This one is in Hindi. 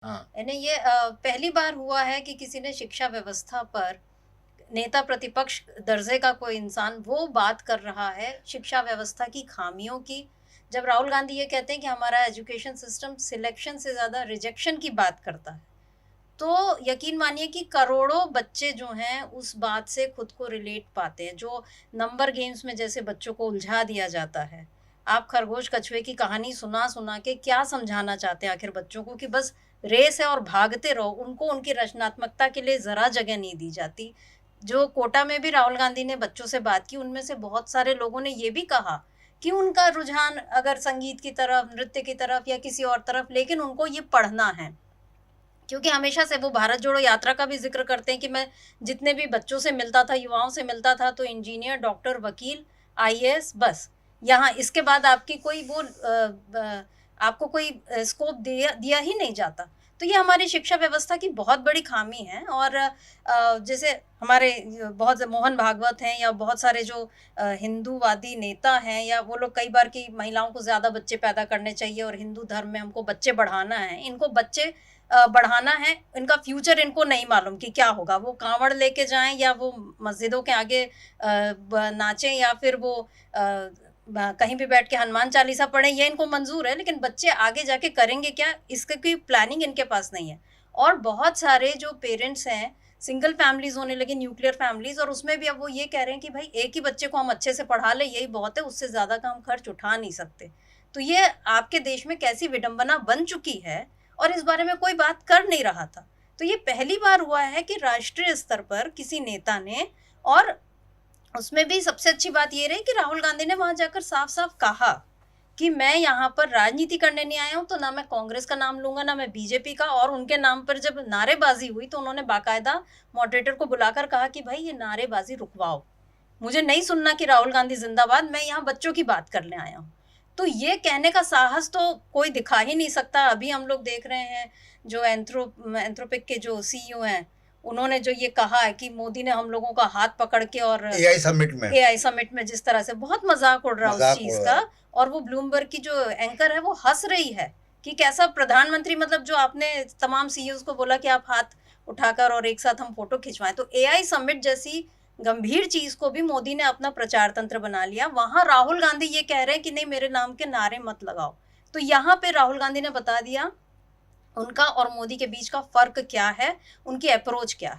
हाँ। यानी ये पहली बार हुआ है कि किसी ने शिक्षा व्यवस्था पर नेता प्रतिपक्ष दर्जे का कोई इंसान वो बात कर रहा है शिक्षा व्यवस्था की खामियों की। जब राहुल गांधी ये कहते हैं कि हमारा एजुकेशन सिस्टम सिलेक्शन से ज़्यादा रिजेक्शन की बात करता है, तो यकीन मानिए कि करोड़ों बच्चे जो हैं उस बात से खुद को रिलेट पाते हैं। जो नंबर गेम्स में जैसे बच्चों को उलझा दिया जाता है, आप खरगोश कछुए की कहानी सुना सुना के क्या समझाना चाहते हैं आखिर बच्चों को कि बस रेस है और भागते रहो। उनको उनकी रचनात्मकता के लिए जरा जगह नहीं दी जाती। जो कोटा में भी राहुल गांधी ने बच्चों से बात की, उनमें से बहुत सारे लोगों ने ये भी कहा कि उनका रुझान अगर संगीत की तरफ, नृत्य की तरफ या किसी और तरफ, लेकिन उनको ये पढ़ना है। क्योंकि हमेशा से वो भारत जोड़ो यात्रा का भी ज़िक्र करते हैं कि मैं जितने भी बच्चों से मिलता था, युवाओं से मिलता था, तो इंजीनियर, डॉक्टर, वकील, आईएएस बस। यहाँ इसके बाद आपकी कोई वो आपको कोई स्कोप दिया दिया ही नहीं जाता। तो ये हमारी शिक्षा व्यवस्था की बहुत बड़ी खामी है। और जैसे हमारे बहुत मोहन भागवत हैं या बहुत सारे जो हिंदूवादी नेता हैं, या वो लोग कई बार कि महिलाओं को ज़्यादा बच्चे पैदा करने चाहिए और हिंदू धर्म में हमको बच्चे बढ़ाना है। इनको बच्चे बढ़ाना है, इनका फ्यूचर इनको नहीं मालूम कि क्या होगा। वो काँवड़ लेके जाएँ या वो मस्जिदों के आगे नाचें, या फिर वो कहीं भी बैठ के हनुमान चालीसा पढ़ें, ये इनको मंज़ूर है, लेकिन बच्चे आगे जाके करेंगे क्या, इसकी कोई प्लानिंग इनके पास नहीं है। और बहुत सारे जो पेरेंट्स हैं, सिंगल फैमिलीज़ होने लगी, न्यूक्लियर फैमिलीज़, और उसमें भी अब वो ये कह रहे हैं कि भाई एक ही बच्चे को हम अच्छे से पढ़ा लें, यही बहुत है, उससे ज़्यादा का हम खर्च उठा नहीं सकते। तो ये आपके देश में कैसी विडंबना बन चुकी है, और इस बारे में कोई बात कर नहीं रहा था। तो ये पहली बार हुआ है कि राष्ट्रीय स्तर पर किसी नेता ने, और उसमें भी सबसे अच्छी बात ये रही कि राहुल गांधी ने वहां जाकर साफ-साफ कहा कि मैं यहाँ पर राजनीति करने नहीं आया हूँ, तो ना मैं कांग्रेस का नाम लूंगा, ना मैं बीजेपी का। और उनके नाम पर जब नारेबाजी हुई तो उन्होंने बाकायदा मॉडरेटर को बुलाकर कहा कि भाई ये नारेबाजी रुकवाओ, मुझे नहीं सुनना कि राहुल गांधी जिंदाबाद, मैं यहाँ बच्चों की बात करने आया हूँ। तो ये कहने का साहस तो कोई दिखा ही नहीं सकता। अभी हम लोग देख रहे हैं जो एंथ्रोपिक के जो सीईओ हैं, उन्होंने जो ये कहा है कि मोदी ने हम लोगों का हाथ पकड़ के, और एआई समिट में एआई समिट में जिस तरह से बहुत मजाक उड़ रहा उस मजाक चीज उड़ रहा का। है। और वो ब्लूमबर्ग की जो एंकर है वो हंस रही है कि कैसा प्रधानमंत्री, मतलब जो आपने तमाम सीईओ को बोला कि आप हाथ उठाकर और एक साथ हम फोटो खिंचवाएं, तो एआई समिट जैसी गंभीर चीज को भी मोदी ने अपना प्रचार तंत्र बना लिया। वहां राहुल गांधी ये कह रहे हैं कि नहीं, मेरे नाम के नारे मत लगाओ। तो यहाँ पे राहुल गांधी ने बता दिया उनका और मोदी के बीच का फर्क क्या है, उनकी अप्रोच क्या है।